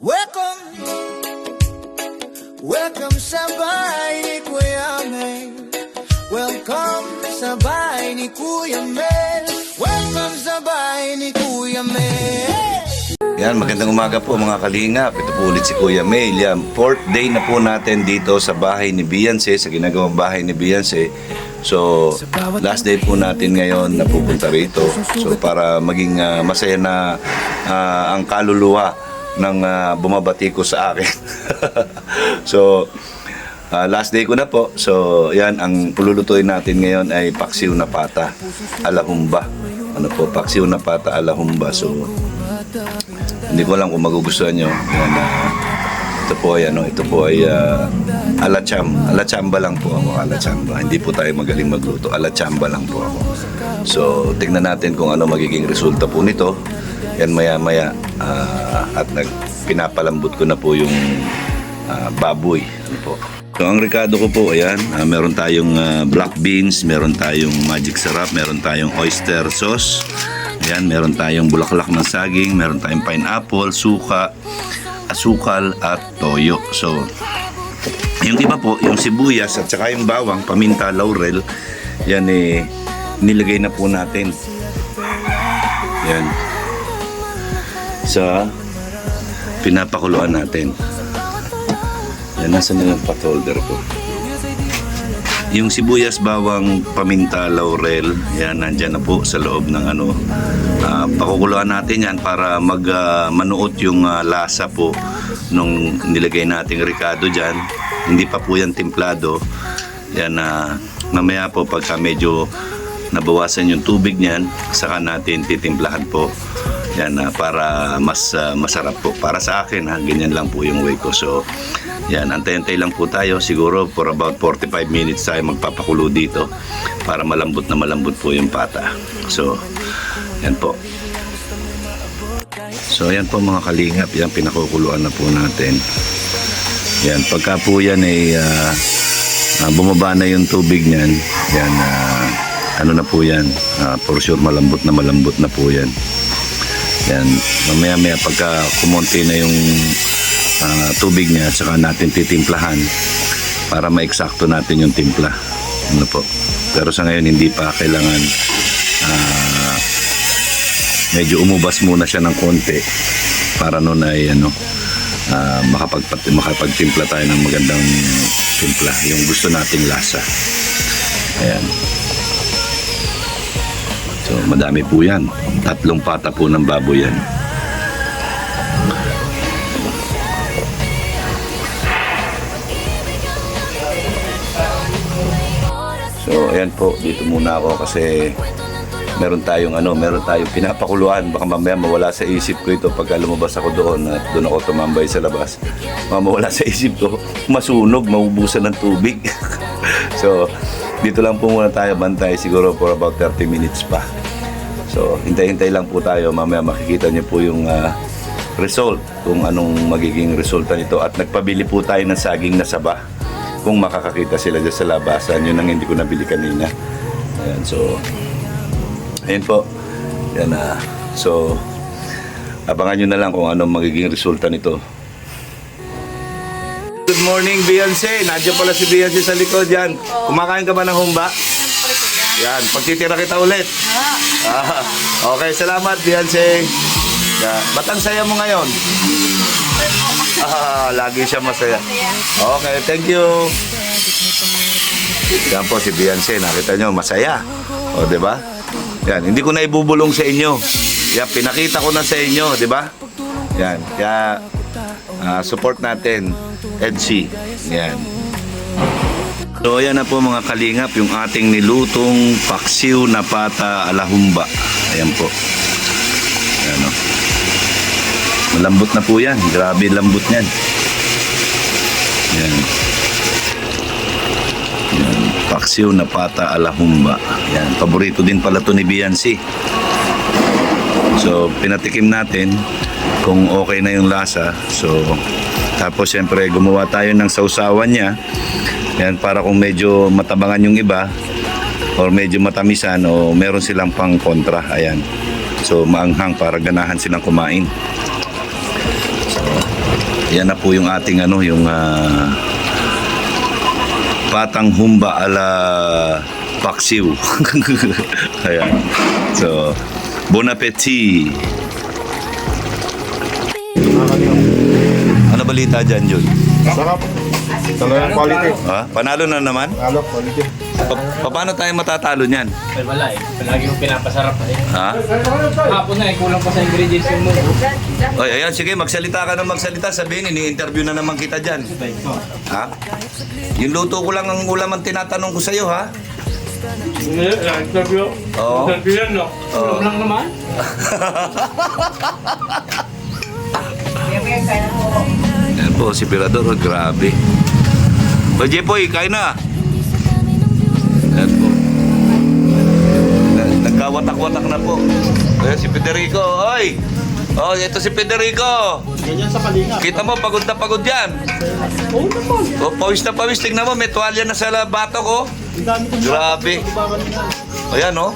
Welcome, welcome sa bahay ni Kuya Mel. Welcome sa bahay ni Kuya Mel. Welcome sa bahay ni Kuya Mel. Yan, magandang umaga po mga kalingap. Ito po ulit si Kuya Mel. Yan, fourth day na po natin dito sa bahay ni Beyonce, sa ginagawang bahay ni Beyonce. So, last day po natin ngayon na pupunta rito. So, para maging masaya na ang kaluluwa ng bumabati ko sa akin. So, last day ko na po. So, yan, ang pululutuin natin ngayon ay paksiw na pata alahumba. Ano po, paksiw na pata alahumba. So, hindi ko alam kung magugustuhan nyo. Yan, ito po ay alachamba lang po ako, alachamba. Hindi po tayo magaling magluto, alachamba lang po ako. So, tingnan natin kung ano magiging resulta po nito. Yan maya-maya at pinapalambot ko na po yung baboy. Ano po. So, ang rekado ko po, ayan, meron tayong black beans, meron tayong magic sarap, meron tayong oyster sauce. Ayan, meron tayong bulaklak ng saging, meron tayong pineapple, suka, asukal at toyo. So, yung iba po, yung sibuyas at saka yung bawang, paminta, laurel, yan nilagay na po natin. Yan. Sa pinapakuluan natin. Yan, nasa na yung pot holder ko. Yung sibuyas, bawang, paminta, laurel, yan, nandyan na po sa loob ng pakukuluan natin yan para manuot yung lasa po nung nilagay nating ricado dyan. Hindi pa po yan timplado. Yan, mamaya po pagka medyo nabawasan yung tubig niyan, saka natin titimplahan po. Yan, para mas masarap po. Para sa akin, ganyan lang po yung way ko. So, yan, antay-antay lang po tayo. Siguro for about 45 minutes tayo magpapakulo dito para malambot na malambot po yung pata. So, yan po. So, yan po mga kalingap. Yan, pinakukuluan na po natin. Yan, pagka po yan ay bumaba na yung tubig niyan. Yan, ano na po yan. For sure malambot na po yan. Yan, mamaya-maya pagka kumonti na yung tubig niya, saka natin titimplahan para maeksakto natin yung timpla. Ano po. Pero sa ngayon hindi pa kailangan, medyo umubas muna siya ng konti para noon ay makapagtimpla tayo ng magandang timpla, yung gusto nating lasa. Ayan. So madami po yan, 3 pata po ng baboy yan. So ayan po, dito muna ako kasi meron tayong pinapakuluan. Baka mamaya mawala sa isip ko ito pagka lumabas ako doon at doon ako tumambay sa labas. Mawala sa isip ko, masunog, maubusan ng tubig. So dito lang po muna tayo bantay, siguro for about 30 minutes pa. So hintay-hintay lang po tayo, mamaya makikita niyo po yung result, kung anong magiging resulta nito. At nagpabili po tayo ng saging na saba, kung makakakita sila dyan sa labasan. Yun ang hindi ko nabili kanina. Ayan, so ayun po. Yan, so abangan nyo na lang kung anong magiging resulta nito. Good morning, Beyonce. Nandiyan pala si Beyonce sa likod. Yan, kumakain ka ba ng humba? Yan, pagtitira kita ulit. Okay, salamat, Beyonce. Ba't ang saya mo ngayon? Lagi siya masaya. Okay, thank you. Yan po si Beyonce, nakita nyo, masaya. O, diba? Yan, hindi ko na ibubulong sa inyo. Yan, pinakita ko na sa inyo, diba? Yan, kaya support natin, EDC. Yan. So, yan na po mga kalingap, yung ating nilutong paksiw na pata alahumba. Ayan po. Ayan, o. Malambot na po yan. Grabe lambot niyan. Yan. Yan. Paksiw na pata alahumba. Yan. Paborito din pala to ni Beyonce. So, pinatikim natin kung okay na yung lasa. So, tapos siyempre gumawa tayo ng sausawan niya. Yan, para kung medyo matabangan yung iba or medyo matamisan o meron silang pang kontra. Ayan. So maanghang para ganahan silang kumain. So Yan na po yung ating yung patang humba ala paksiw. Ayan. So, bon appetit. Ano balita dyan, Jun? Sarap. Talagang quality. Ha? Panalo na naman? Halo, quality. Paano tayo matatalo niyan? Ay, wala eh. Palagi yung pinapasarap na eh. Ha? Hapon na eh, kulang pa sa ingredients yung mo. Ay, ayan, sige, magsalita ka ng magsalita. Sabihin, ini-interview na naman kita dyan. Ha? Yung luto ko lang ang ulam ang tinatanong ko sa'yo, ha? Interview? Oo. Interview yan, no? Oo. Kulang lang naman. Yan po, si Pirador, grabe. O, Jepoy, kain na. Yan po. Nagkawatak-watak na po. Ayan, si Federico, oy! Oh, ito si Federico. Ganyan sa kalinga. Kita mo, pagod na pagod yan. Oo naman. O, pawis na pawis. Tingnan mo, may tuwalya na sa bato ko. Ang dami kong Grabe. Ayan, oh.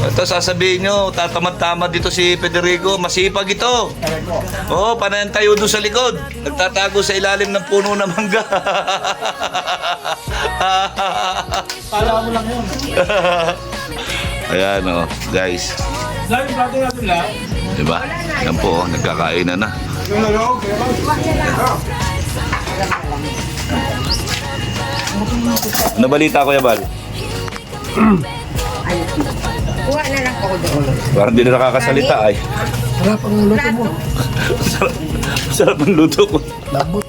Ito, sasabihin nyo, tatamad-tamad dito si Federico. Masipag ito. Oo, panayan tayo doon sa likod. Nagtatago sa ilalim ng puno ng mangga. Kala mo lang yun. Ayan, oh, guys. Dahil yung plato natin lang. Diba? Yan po, oh, nagkakainan na. Yung nalog, Ano balita, Kuya Bal? Kuha na lang ako doon. Parang di na nakakasalita, ay. sarap ang luto mo. Sarap ang luto ko. Labot.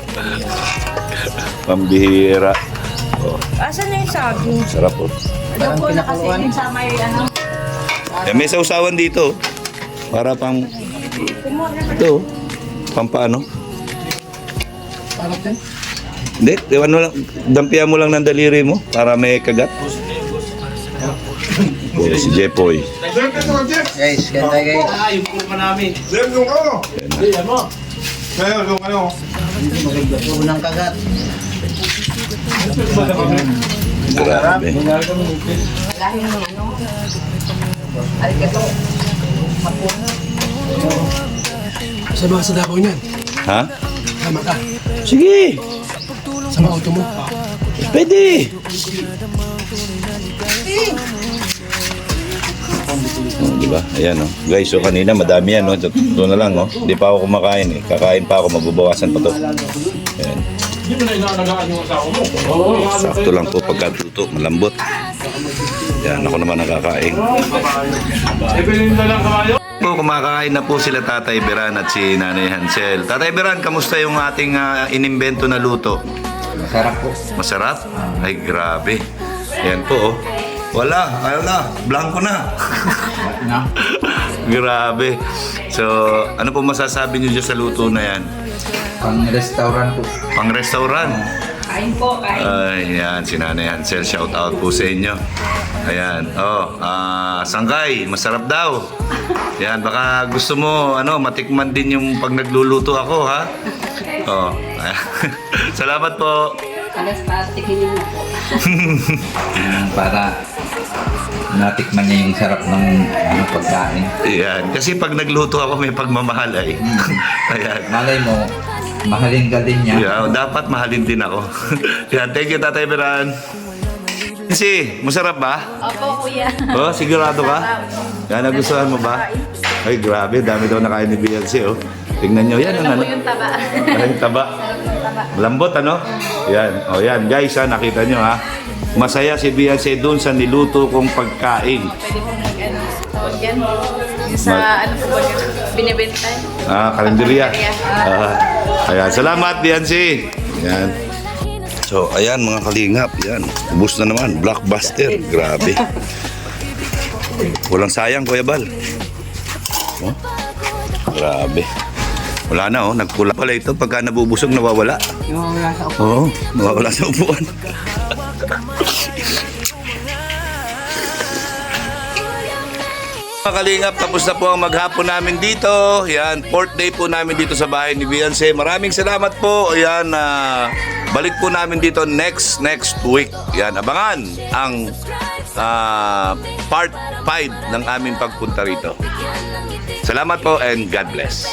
Pambihira. Oh, Asan na yung saging? sarap, oh. Doon ko na kasi yung sa may ano. Eh, may sausawan dito. Para pang... Ito. Pampaano? Sarap din. Hindi, iwan mo lang. Dampihan mo lang ng daliri mo para may kagat. Oh, si Jepoy. Guys, ganda guys. Ah, yung kurma namin. Sir, yung ano? Hindi, ano? Sir, yung ano? Unang kagat. Grabe. Lahi ng ano. Alikato. Sama sa Davao niyan. Ha? Sama ka. Sige. Sama auto mo. Pwede. Oh, di ba? Ayan, oh. Guys, so kanina madami yan, no? Doon na lang, no? Hindi pa ako kumakain, eh. Kakain pa ako, mabubawasan pa to. Ayan. Hindi mo na inaalagaan yung asawa mo. Oo. Sakto lang po pagkatuto, malambot. Yan, ako naman nakakain. Eh, pwede na lang kayo? Po, kumakain na po sila Tatay Beran at si Nanay Hansel. Tatay Beran, kamusta yung ating inimbento na luto? Masarap po. Masarap? Ay, grabe. Yan po, oh. Wala, ayaw na. Blanco na. Na? Grabe. So, ano po masasabi niyo dyan sa luto na yan? Pang restaurant po. Pang restaurant. Kain po, kain. Ay, yan, si Nanay Hansel, shout out po sa inyo. Ayan, sangkay, masarap daw. Yan, baka gusto mo, matikman din yung pag nagluluto ako, ha? Oh, salamat po. Alas pa, tikinin mo po. Para natikman niya yung sarap ng pagkain. Ayan, kasi pag nagluto ako may pagmamahal ay. Ayan. Malay mo, mahalin ka din niya. Yeah, dapat mahalin din ako. Yan, thank you Tatay Beran. Si, masarap ba? Opo, kuya. Oh, sigurado ka? Yan, nagustuhan mo ba? Ay, grabe, dami daw nakain ni Beyonce, oh. Tingnan nyo, yan ang ano. Yung taba. Ay, taba. Lambot, ano? Yan, oh, yan, guys, ha, nakita nyo, ha. Masaya si Beyonce dun sa niluto kong pagkain. Pwede po mag-ano. Tawag yan. Yung sa ano po ba yun? Binibenta. Kalenderya. Ayan, salamat, Beyonce. Yan. So, ayan mga kalingap, yan. Ubus na naman, blockbuster. Grabe. Walang sayang, Kuya Bal. Oh, grabe. Wala na, oh. Nagpula pala ito. Pagka nabubusog, nawawala. Nawawala sa upo. Oo, nawawala sa upuan. Mga kalingap, tapos na po ang maghapon namin dito. Yan, 4th day po namin dito sa bahay ni Beyonce. Maraming salamat po. Yan, balik po namin dito next week. Yan, abangan ang part 5 ng aming pagpunta rito. Salamat po and God bless.